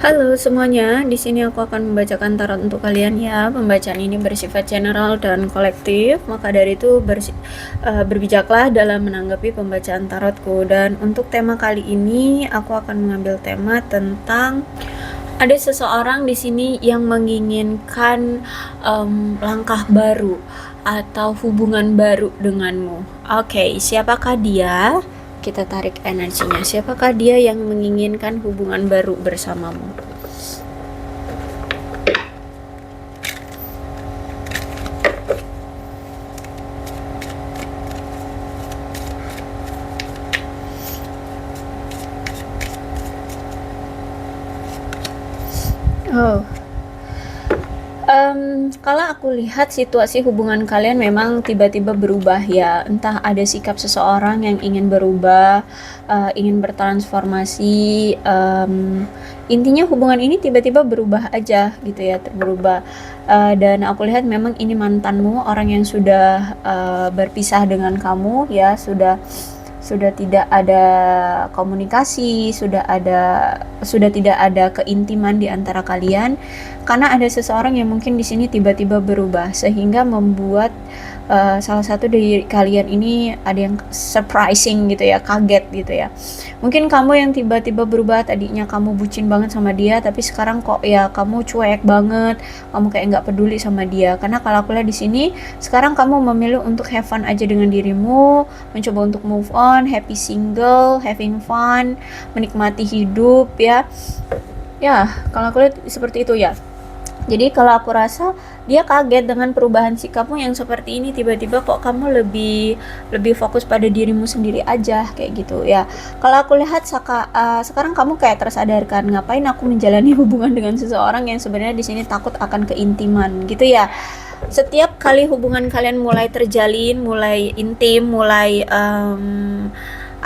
Halo semuanya, di sini aku akan membacakan tarot untuk kalian ya. Pembacaan ini bersifat general dan kolektif, maka dari itu berbijaklah dalam menanggapi pembacaan tarotku. Dan untuk tema kali ini, aku akan mengambil tema tentang ada seseorang di sini yang menginginkan langkah baru atau hubungan baru denganmu. Oke, siapakah dia? Kita tarik energinya. Siapakah dia yang menginginkan hubungan baru bersamamu? Oh, kalau aku lihat situasi hubungan kalian memang tiba-tiba berubah ya. Entah ada sikap seseorang yang ingin berubah, ingin bertransformasi. Intinya hubungan ini tiba-tiba berubah aja gitu ya, berubah. Dan aku lihat memang ini mantanmu, orang yang sudah berpisah dengan kamu ya, sudah tidak ada komunikasi, sudah tidak ada keintiman di antara kalian karena ada seseorang yang mungkin di sini tiba-tiba berubah sehingga membuat salah satu dari kalian ini ada yang surprising gitu ya, kaget gitu ya. Mungkin kamu yang tiba-tiba berubah, tadinya kamu bucin banget sama dia tapi sekarang kok ya kamu cuek banget, kamu kayak nggak peduli sama dia. Karena kalau aku lihat di sini sekarang kamu memilih untuk have fun aja dengan dirimu, mencoba untuk move on, happy single, having fun, menikmati hidup ya. Ya, kalau aku lihat seperti itu ya. Jadi kalau aku rasa dia kaget dengan perubahan sikapmu yang seperti ini, tiba-tiba kok kamu lebih lebih fokus pada dirimu sendiri aja kayak gitu ya. Kalau aku lihat sekarang kamu kayak tersadarkan, ngapain aku menjalani hubungan dengan seseorang yang sebenarnya di sini takut akan keintiman gitu ya. Setiap kali hubungan kalian mulai terjalin, mulai intim, mulai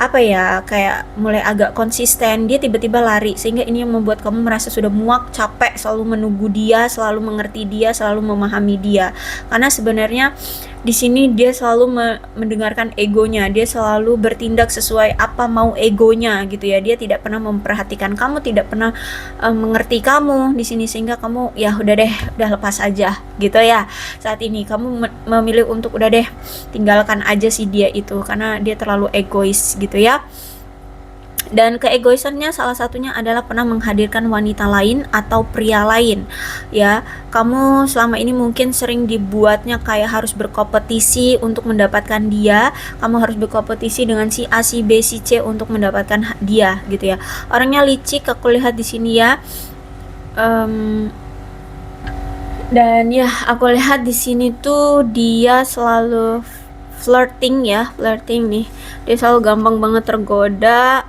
apa ya, kayak mulai agak konsisten, dia tiba-tiba lari, sehingga ini yang membuat kamu merasa sudah muak, capek, selalu menunggu dia, selalu mengerti dia, selalu memahami dia. Karena sebenarnya di sini dia selalu mendengarkan egonya, dia selalu bertindak sesuai apa mau egonya gitu ya. Dia tidak pernah memperhatikan kamu, tidak pernah mengerti kamu di sini, sehingga kamu ya udah deh, udah lepas aja gitu ya. Saat ini kamu memilih untuk udah deh, tinggalkan aja sih dia itu karena dia terlalu egois gitu ya. Dan keegoisannya salah satunya adalah pernah menghadirkan wanita lain atau pria lain ya. Kamu selama ini mungkin sering dibuatnya kayak harus berkompetisi untuk mendapatkan dia, kamu harus berkompetisi dengan si A, si B, si C untuk mendapatkan dia gitu ya. Orangnya licik aku lihat di sini ya. Dan ya aku lihat di sini tuh dia selalu flirting ya, flirting nih. Dia selalu gampang banget tergoda.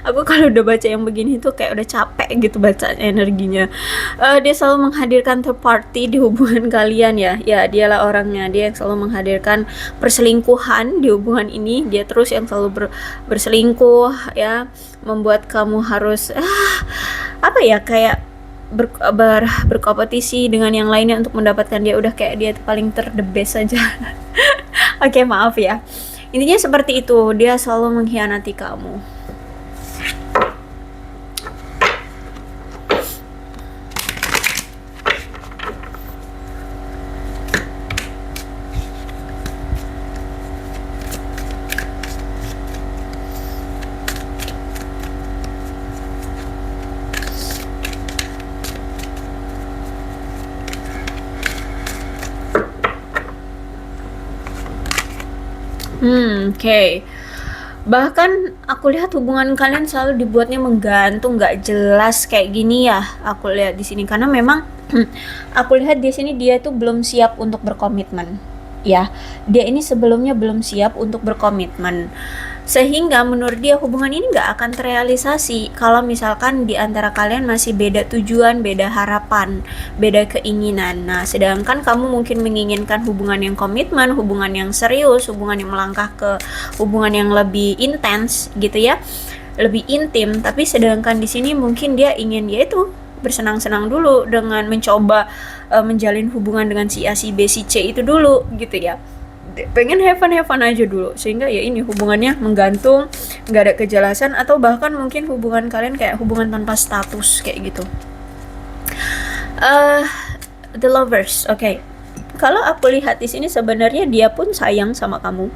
Aku kalau udah baca yang begini tuh kayak udah capek gitu baca energinya. Dia selalu menghadirkan third party di hubungan kalian ya. Ya, dialah orangnya. Dia yang selalu menghadirkan perselingkuhan di hubungan ini. Dia terus yang selalu berselingkuh ya, membuat kamu harus apa ya, kayak berkompetisi dengan yang lainnya untuk mendapatkan dia. Udah kayak dia paling the best aja. Oke, maaf ya. Intinya seperti itu, dia selalu mengkhianati kamu. Oke. Bahkan aku lihat hubungan kalian selalu dibuatnya menggantung, nggak jelas kayak gini ya. Aku lihat di sini karena memang aku lihat di sini dia tuh belum siap untuk berkomitmen. Ya, dia ini sebelumnya belum siap untuk berkomitmen. Sehingga menurut dia hubungan ini nggak akan terrealisasi kalau misalkan di antara kalian masih beda tujuan, beda harapan, beda keinginan. Nah, sedangkan kamu mungkin menginginkan hubungan yang komitmen, hubungan yang serius, hubungan yang melangkah ke hubungan yang lebih intens gitu ya, lebih intim. Tapi sedangkan di sini mungkin dia ingin yaitu bersenang-senang dulu dengan mencoba menjalin hubungan dengan si A, si B, si C itu dulu gitu ya. pengen have fun aja dulu, sehingga ya ini hubungannya menggantung, nggak ada kejelasan, atau bahkan mungkin hubungan kalian kayak hubungan tanpa status kayak gitu. The lovers, oke. Kalau aku lihat di sini sebenarnya dia pun sayang sama kamu.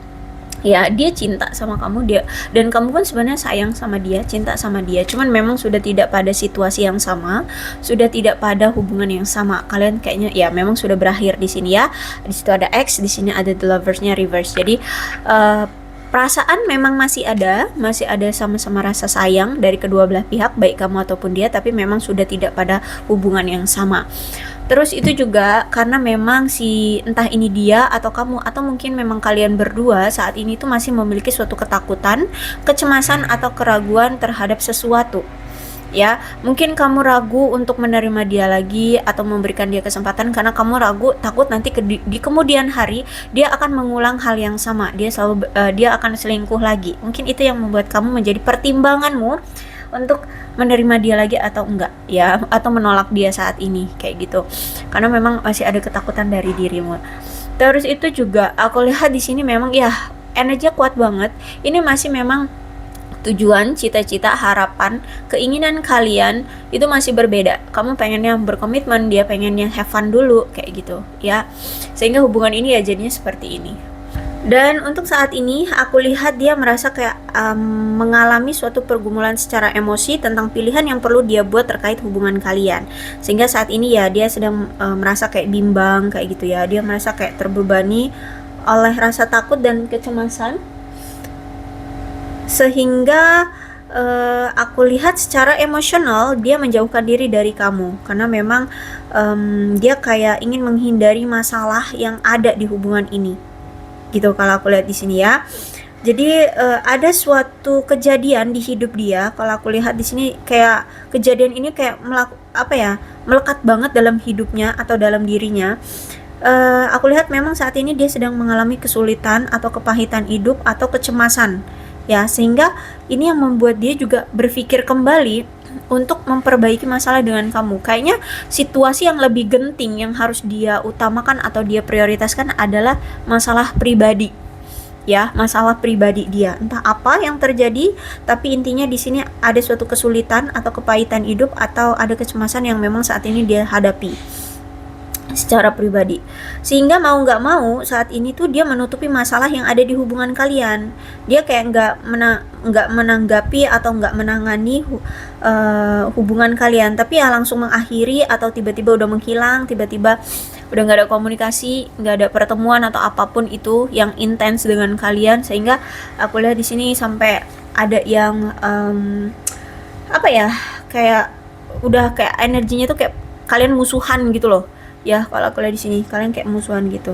Ya, dia cinta sama kamu, dia dan kamu pun sebenarnya sayang sama dia, cinta sama dia. Cuman memang sudah tidak pada situasi yang sama, sudah tidak pada hubungan yang sama. Kalian kayaknya ya memang sudah berakhir di sini ya. Di situ ada X, di sini ada the loversnya reverse. Jadi perasaan memang masih ada sama-sama rasa sayang dari kedua belah pihak, baik kamu ataupun dia, tapi memang sudah tidak pada hubungan yang sama. Terus itu juga karena memang si entah ini dia atau kamu atau mungkin memang kalian berdua saat ini tuh masih memiliki suatu ketakutan, kecemasan atau keraguan terhadap sesuatu. Ya, mungkin kamu ragu untuk menerima dia lagi atau memberikan dia kesempatan karena kamu ragu takut nanti di kemudian hari dia akan mengulang hal yang sama. Dia akan selingkuh lagi. Mungkin itu yang membuat kamu menjadi pertimbanganmu untuk menerima dia lagi atau enggak ya, atau menolak dia saat ini kayak gitu, karena memang masih ada ketakutan dari dirimu. Terus itu juga aku lihat di sini memang ya energinya kuat banget. Ini masih memang tujuan, cita-cita, harapan, keinginan kalian itu masih berbeda. Kamu pengennya berkomitmen, dia pengennya have fun dulu kayak gitu ya, sehingga hubungan ini ya jadinya seperti ini. Dan untuk saat ini aku lihat dia merasa kayak mengalami suatu pergumulan secara emosi tentang pilihan yang perlu dia buat terkait hubungan kalian. Sehingga saat ini ya dia sedang merasa kayak bimbang kayak gitu ya. Dia merasa kayak terbebani oleh rasa takut dan kecemasan. Sehingga aku lihat secara emosional dia menjauhkan diri dari kamu karena memang dia kayak ingin menghindari masalah yang ada di hubungan ini. Gitu kalau aku lihat di sini ya. Jadi ada suatu kejadian di hidup dia. Kalau aku lihat di sini kayak kejadian ini kayak melekat banget dalam hidupnya atau dalam dirinya. Aku lihat memang saat ini dia sedang mengalami kesulitan atau kepahitan hidup atau kecemasan. Ya, sehingga ini yang membuat dia juga berpikir kembali untuk memperbaiki masalah dengan kamu. Kayaknya situasi yang lebih genting yang harus dia utamakan atau dia prioritaskan adalah masalah pribadi. Ya, masalah pribadi dia. Entah apa yang terjadi, tapi intinya di sini ada suatu kesulitan atau kepahitan hidup atau ada kecemasan yang memang saat ini dia hadapi secara pribadi, sehingga mau nggak mau saat ini tuh dia menutupi masalah yang ada di hubungan kalian. Dia kayak nggak menanggapi atau nggak menangani hubungan kalian, tapi ya langsung mengakhiri atau tiba-tiba udah menghilang, tiba-tiba udah nggak ada komunikasi, nggak ada pertemuan atau apapun itu yang intens dengan kalian. Sehingga aku lihat di sini sampai ada yang kayak udah kayak energinya tuh kayak kalian musuhan gitu loh. Ya, kalau aku lihat di sini kalian kayak musuhan gitu.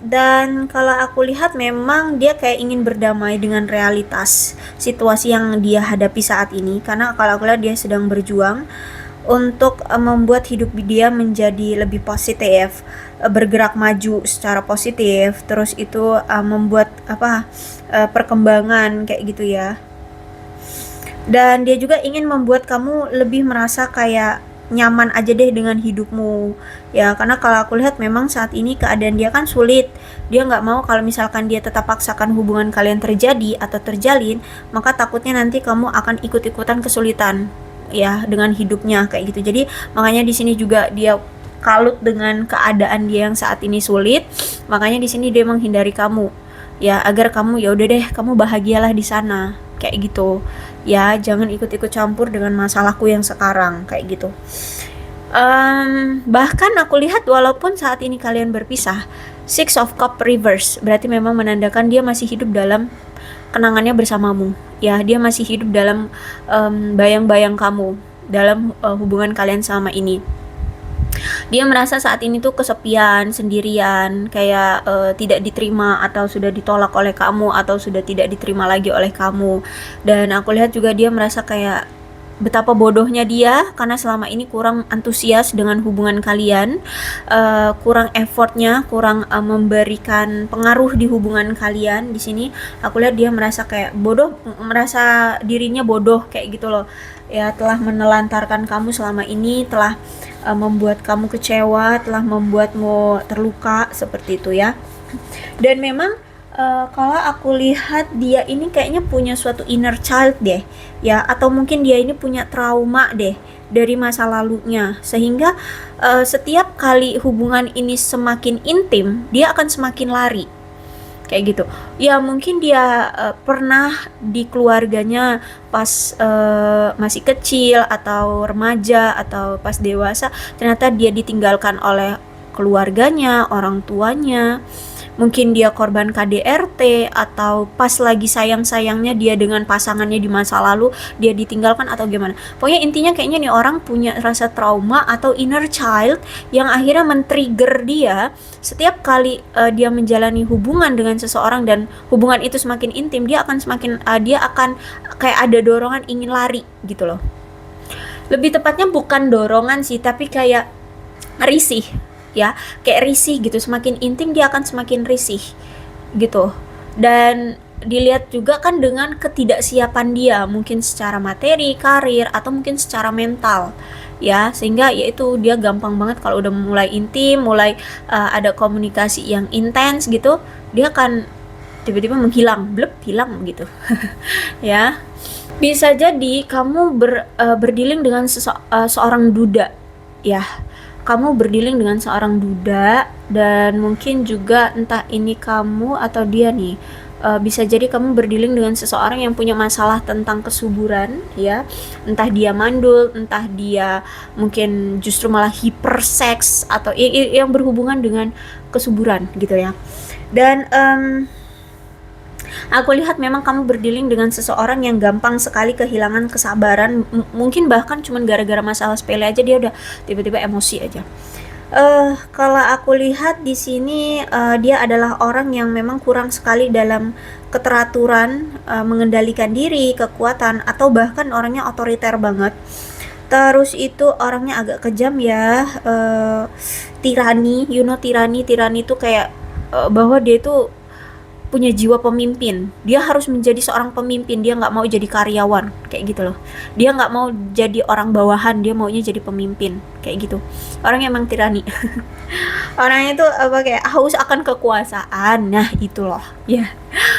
Dan kalau aku lihat memang dia kayak ingin berdamai dengan realitas situasi yang dia hadapi saat ini, karena kalau aku lihat dia sedang berjuang untuk membuat hidup dia menjadi lebih positif, bergerak maju secara positif, terus itu membuat perkembangan kayak gitu ya. Dan dia juga ingin membuat kamu lebih merasa kayak nyaman aja deh dengan hidupmu ya, karena kalau aku lihat memang saat ini keadaan dia kan sulit. Dia nggak mau kalau misalkan dia tetap paksakan hubungan kalian terjadi atau terjalin, maka takutnya nanti kamu akan ikut-ikutan kesulitan ya dengan hidupnya kayak gitu. Jadi makanya di sini juga dia kalut dengan keadaan dia yang saat ini sulit, makanya di sini dia menghindari kamu ya, agar kamu ya udah deh kamu bahagialah di sana kayak gitu ya, jangan ikut-ikut campur dengan masalahku yang sekarang kayak gitu. Bahkan aku lihat walaupun saat ini kalian berpisah, Six of Cup reverse berarti memang menandakan dia masih hidup dalam kenangannya bersamamu ya, dia masih hidup dalam bayang-bayang kamu dalam hubungan kalian selama ini. Dia merasa saat ini tuh kesepian, sendirian, kayak tidak diterima atau sudah ditolak oleh kamu atau sudah tidak diterima lagi oleh kamu. Dan aku lihat juga dia merasa kayak betapa bodohnya dia karena selama ini kurang antusias dengan hubungan kalian, kurang effortnya, kurang memberikan pengaruh di hubungan kalian. Di sini aku lihat dia merasa kayak bodoh, merasa dirinya bodoh kayak gitu loh. Ya, telah menelantarkan kamu selama ini, telah membuat kamu kecewa, telah membuatmu terluka seperti itu ya. Dan memang kalau aku lihat dia ini kayaknya punya suatu inner child deh ya, atau mungkin dia ini punya trauma deh dari masa lalunya, sehingga setiap kali hubungan ini semakin intim dia akan semakin lari kayak gitu ya. Mungkin dia pernah di keluarganya pas masih kecil atau remaja atau pas dewasa, ternyata dia ditinggalkan oleh keluarganya, orang tuanya. Mungkin dia korban KDRT, atau pas lagi sayang-sayangnya dia dengan pasangannya di masa lalu dia ditinggalkan atau gimana. Pokoknya intinya kayaknya nih orang punya rasa trauma atau inner child yang akhirnya men-trigger dia setiap kali dia menjalani hubungan dengan seseorang dan hubungan itu semakin intim, dia akan semakin dia akan kayak ada dorongan ingin lari gitu loh. Lebih tepatnya bukan dorongan sih, tapi kayak risih ya, kayak risih gitu. Semakin intim dia akan semakin risih gitu. Dan dilihat juga kan dengan ketidaksiapan dia, mungkin secara materi, karir, atau mungkin secara mental ya, sehingga yaitu dia gampang banget kalau udah mulai intim, mulai ada komunikasi yang intens gitu, dia akan tiba-tiba menghilang, blep, hilang gitu. Ya, bisa jadi kamu berdealing dengan seorang duda ya. Kamu berdealing dengan seorang duda, dan mungkin juga entah ini kamu atau dia nih, bisa jadi kamu berdealing dengan seseorang yang punya masalah tentang kesuburan ya. Entah dia mandul, entah dia mungkin justru malah hiperseks, atau yang berhubungan dengan kesuburan gitu ya. Dan aku lihat memang kamu berdealing dengan seseorang yang gampang sekali kehilangan kesabaran, mungkin bahkan cuman gara-gara masalah sepele aja dia udah tiba-tiba emosi aja. Kalau aku lihat di sini dia adalah orang yang memang kurang sekali dalam keteraturan, mengendalikan diri, kekuatan, atau bahkan orangnya otoriter banget. Terus itu orangnya agak kejam ya, tirani, tirani itu kayak bahwa dia itu punya jiwa pemimpin. Dia harus menjadi seorang pemimpin, dia nggak mau jadi karyawan kayak gitu loh. Dia nggak mau jadi orang bawahan, dia maunya jadi pemimpin kayak gitu. Orangnya emang tirani. Orangnya itu kayak haus akan kekuasaan. Nah itu loh ya,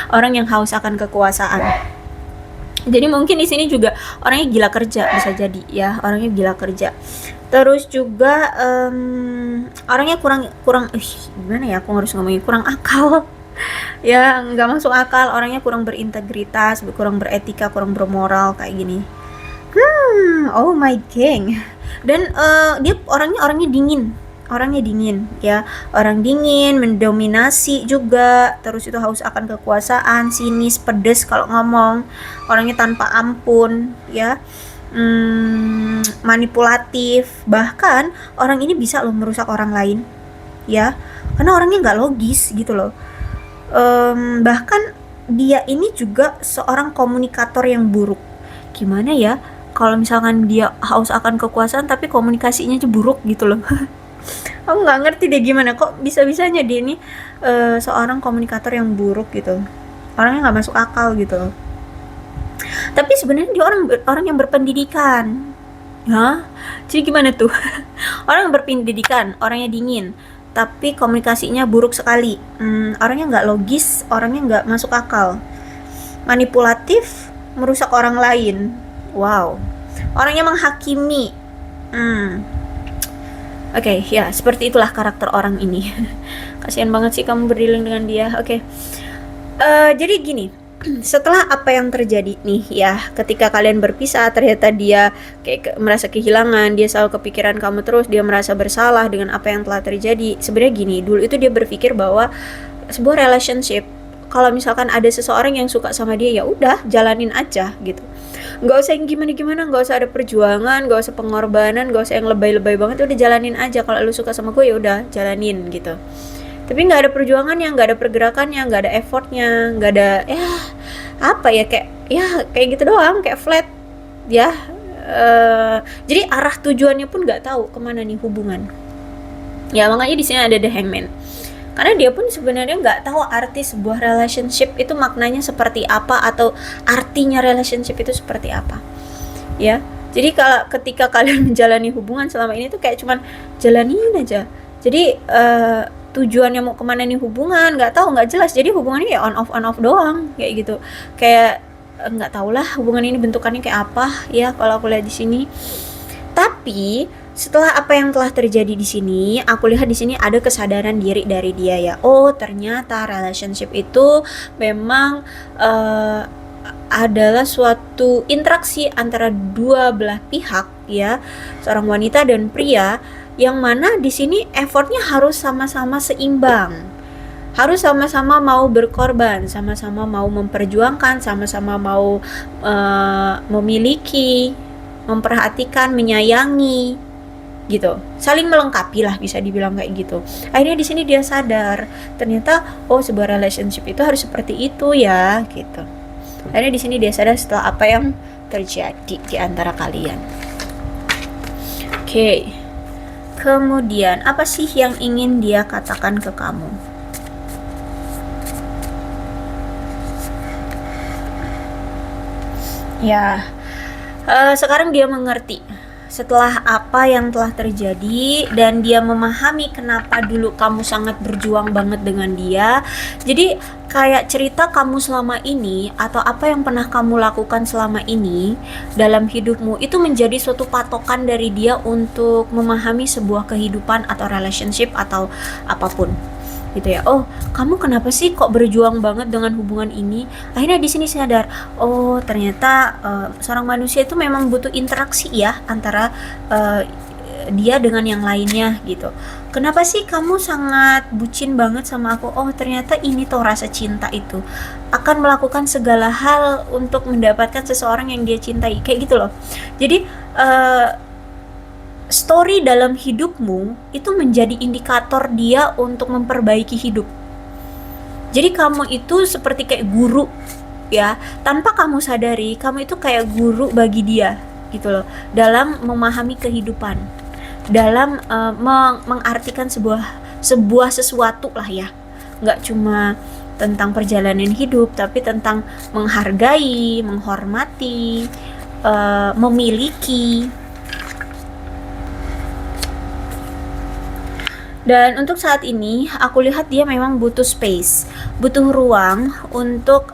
orang yang haus akan kekuasaan. Jadi mungkin di sini juga orangnya gila kerja, bisa jadi ya, orangnya gila kerja. Terus juga orangnya kurang gimana ya, aku harus ngomongin kurang akal. Ya, nggak masuk akal, orangnya kurang berintegritas, kurang beretika, kurang bermoral kayak gini. Oh my gang. Dan dia orangnya dingin ya, orang dingin, mendominasi juga. Terus itu haus akan kekuasaan, sinis, pedes kalau ngomong, orangnya tanpa ampun ya. Manipulatif, bahkan orang ini bisa loh merusak orang lain ya, karena orangnya nggak logis gitu loh. Bahkan dia ini juga seorang komunikator yang buruk. Gimana ya kalau misalkan dia haus akan kekuasaan tapi komunikasinya aja buruk gitu loh. Aku nggak ngerti deh gimana kok bisa-bisanya dia ini seorang komunikator yang buruk gitu. Orangnya nggak masuk akal gitu loh. Tapi sebenarnya dia orang yang berpendidikan. Hah? Jadi gimana tuh? Orang yang berpendidikan, orangnya dingin, tapi komunikasinya buruk sekali. Orangnya nggak logis, orangnya nggak masuk akal, manipulatif, merusak orang lain. Wow, orangnya menghakimi. Oke, ya seperti itulah karakter orang ini. Kasian banget sih kamu berdealing dengan dia. Oke. Jadi gini, setelah apa yang terjadi nih ya, ketika kalian berpisah, ternyata dia kayak merasa kehilangan, dia selalu kepikiran kamu terus, dia merasa bersalah dengan apa yang telah terjadi. Sebenarnya gini, dulu itu dia berpikir bahwa sebuah relationship, kalau misalkan ada seseorang yang suka sama dia, ya udah jalanin aja gitu, nggak usah yang gimana-gimana, nggak usah ada perjuangan, nggak usah pengorbanan, nggak usah yang lebay-lebay banget, udah jalanin aja. Kalau lu suka sama gue ya udah jalanin gitu. Tapi nggak ada perjuangannya, nggak ada pergerakannya, nggak ada effortnya, nggak ada ya apa ya, kayak gitu doang, kayak flat ya, jadi arah tujuannya pun nggak tahu kemana nih hubungan. Ya makanya di sini ada the hangman. Karena dia pun sebenarnya nggak tahu arti sebuah relationship itu maknanya seperti apa, atau artinya relationship itu seperti apa. Ya, jadi kalau ketika kalian menjalani hubungan selama ini tuh kayak cuman jalanin aja. Jadi tujuannya mau kemana nih hubungan nggak tahu, nggak jelas. Jadi hubungannya ya on off doang kayak gitu. Kayak nggak tahu lah hubungan ini bentukannya kayak apa ya kalau aku lihat di sini. Tapi setelah apa yang telah terjadi di sini, aku lihat di sini ada kesadaran diri dari dia ya. Oh, ternyata relationship itu memang adalah suatu interaksi antara dua belah pihak ya, seorang wanita dan pria, yang mana di sini effortnya harus sama-sama seimbang. Harus sama-sama mau berkorban, sama-sama mau memperjuangkan, sama-sama mau memiliki, memperhatikan, menyayangi gitu, saling melengkapi lah bisa dibilang kayak gitu. Akhirnya di sini dia sadar ternyata oh sebuah relationship itu harus seperti itu ya gitu. Akhirnya di sini dia sadar setelah apa yang terjadi di antara kalian. Oke. Kemudian apa sih yang ingin dia katakan ke kamu? Ya, sekarang dia mengerti setelah apa yang telah terjadi, dan dia memahami kenapa dulu kamu sangat berjuang banget dengan dia. Jadi kayak cerita kamu selama ini atau apa yang pernah kamu lakukan selama ini dalam hidupmu itu menjadi suatu patokan dari dia untuk memahami sebuah kehidupan atau relationship atau apapun gitu ya. Oh, kamu kenapa sih kok berjuang banget dengan hubungan ini? Akhirnya di sini sadar, oh ternyata seorang manusia itu memang butuh interaksi ya antara dia dengan yang lainnya gitu. Kenapa sih kamu sangat bucin banget sama aku? Oh ternyata ini tuh rasa cinta itu, akan melakukan segala hal untuk mendapatkan seseorang yang dia cintai kayak gitu loh. Jadi story dalam hidupmu itu menjadi indikator dia untuk memperbaiki hidup. Jadi kamu itu seperti kayak guru ya, tanpa kamu sadari kamu itu kayak guru bagi dia gitu loh, dalam memahami kehidupan, dalam mengartikan sebuah sesuatu lah ya. Nggak cuma tentang perjalanan hidup, tapi tentang menghargai, menghormati, memiliki. Dan untuk saat ini aku lihat dia memang butuh space, butuh ruang untuk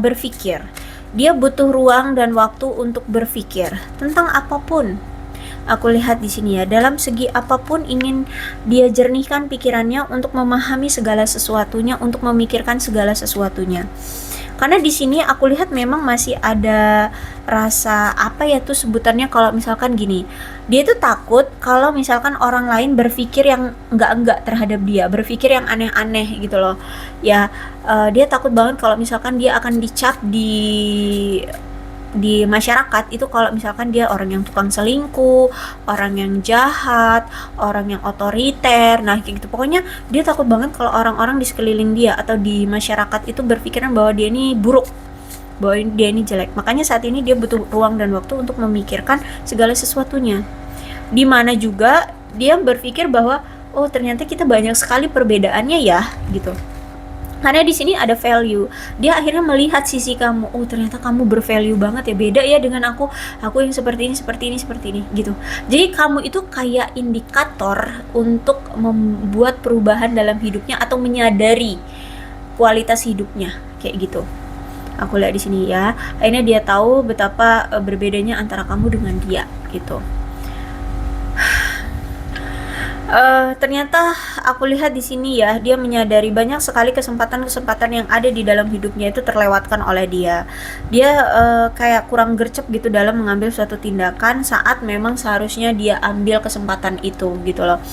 berpikir. Dia butuh ruang dan waktu untuk berpikir tentang apapun. Aku lihat di sini ya, dalam segi apapun ingin dia jernihkan pikirannya untuk memahami segala sesuatunya, untuk memikirkan segala sesuatunya. Karena di sini aku lihat memang masih ada rasa apa ya tuh sebutannya, kalau misalkan gini, dia tuh takut kalau misalkan orang lain berpikir yang enggak terhadap dia, berpikir yang aneh-aneh gitu loh ya. Dia takut banget kalau misalkan dia akan dicap di masyarakat itu kalau misalkan dia orang yang tukang selingkuh, orang yang jahat, orang yang otoriter, nah kayak gitu. Pokoknya dia takut banget kalau orang-orang di sekeliling dia atau di masyarakat itu berpikiran bahwa dia ini buruk, bahwa dia ini jelek. Makanya saat ini dia butuh ruang dan waktu untuk memikirkan segala sesuatunya. Dimana juga dia berpikir bahwa oh ternyata kita banyak sekali perbedaannya ya gitu. Karena di sini ada value. Dia akhirnya melihat sisi kamu. Oh, ternyata kamu bervalue banget ya. Beda ya dengan aku. Aku yang seperti ini gitu. Jadi kamu itu kayak indikator untuk membuat perubahan dalam hidupnya atau menyadari kualitas hidupnya kayak gitu. Aku lihat di sini ya. Akhirnya dia tahu betapa berbedanya antara kamu dengan dia gitu. Ternyata aku lihat di sini ya, dia menyadari banyak sekali kesempatan-kesempatan yang ada di dalam hidupnya itu terlewatkan oleh dia. Dia kayak kurang gercep gitu dalam mengambil suatu tindakan saat memang seharusnya dia ambil kesempatan itu gitu loh.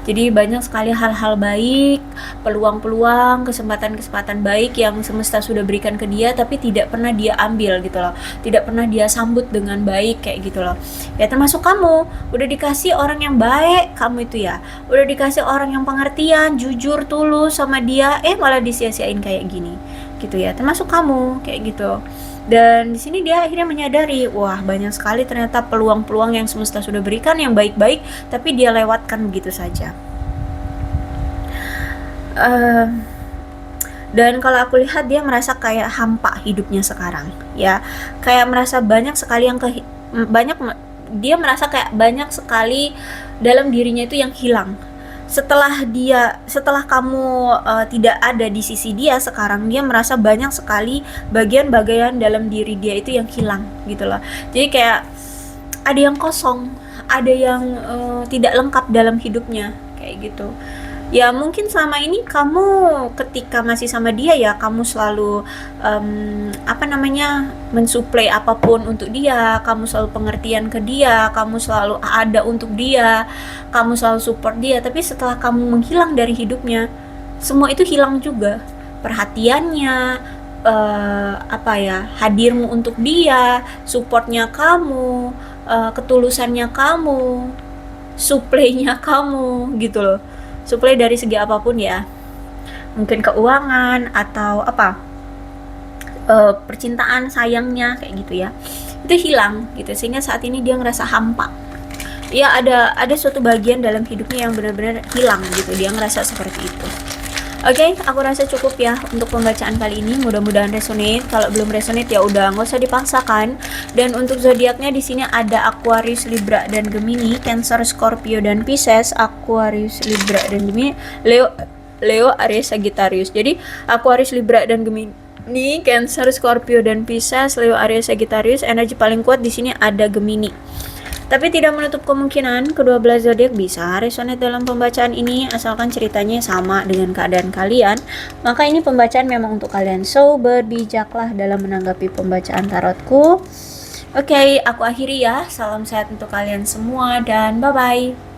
Jadi banyak sekali hal-hal baik, peluang-peluang, kesempatan-kesempatan baik yang semesta sudah berikan ke dia, tapi tidak pernah dia ambil gitu loh. Tidak pernah dia sambut dengan baik kayak gitu loh. Ya termasuk kamu, udah dikasih orang yang baik kamu itu ya, udah dikasih orang yang pengertian, jujur, tulus sama dia, malah disia-siain kayak gini. gitu ya, termasuk kamu kayak gitu. Dan di sini dia akhirnya menyadari, wah banyak sekali ternyata peluang-peluang yang semesta sudah berikan yang baik-baik, tapi dia lewatkan begitu saja. Dan kalau aku lihat dia merasa kayak hampa hidupnya sekarang, ya, kayak merasa banyak sekali yang dia merasa kayak banyak sekali dalam dirinya itu yang hilang. Setelah kamu tidak ada di sisi dia sekarang, dia merasa banyak sekali bagian-bagian dalam diri dia itu yang hilang gitu loh. Jadi kayak ada yang kosong, ada yang tidak lengkap dalam hidupnya kayak gitu. Ya mungkin selama ini kamu ketika masih sama dia ya kamu selalu mensuplai apapun untuk dia, kamu selalu pengertian ke dia, kamu selalu ada untuk dia, kamu selalu support dia. Tapi setelah kamu menghilang dari hidupnya, semua itu hilang juga. Perhatiannya, hadirmu untuk dia, supportnya kamu, ketulusannya kamu, suplainya kamu gitu loh. Suplai dari segi apapun ya, mungkin keuangan atau percintaan, sayangnya kayak gitu ya, itu hilang gitu, sehingga saat ini dia ngerasa hampa ya. Ada suatu bagian dalam hidupnya yang benar-benar hilang gitu, dia ngerasa seperti itu. Oke, aku rasa cukup ya untuk pembacaan kali ini. Mudah-mudahan resonate. Kalau belum resonate ya udah nggak usah dipaksakan. Dan untuk zodiaknya di sini ada Aquarius, Libra dan Gemini, Cancer, Scorpio dan Pisces. Aquarius, Libra dan Gemini, Leo, Aries, Sagittarius. Jadi Aquarius, Libra dan Gemini, Cancer, Scorpio dan Pisces, Leo, Aries, Sagittarius. Energi paling kuat di sini ada Gemini. Tapi tidak menutup kemungkinan kedua belah zodiak bisa resonate dalam pembacaan ini asalkan ceritanya sama dengan keadaan kalian. Maka ini pembacaan memang untuk kalian. So, berbijaklah dalam menanggapi pembacaan tarotku. Oke, aku akhiri ya. Salam sehat untuk kalian semua dan bye-bye.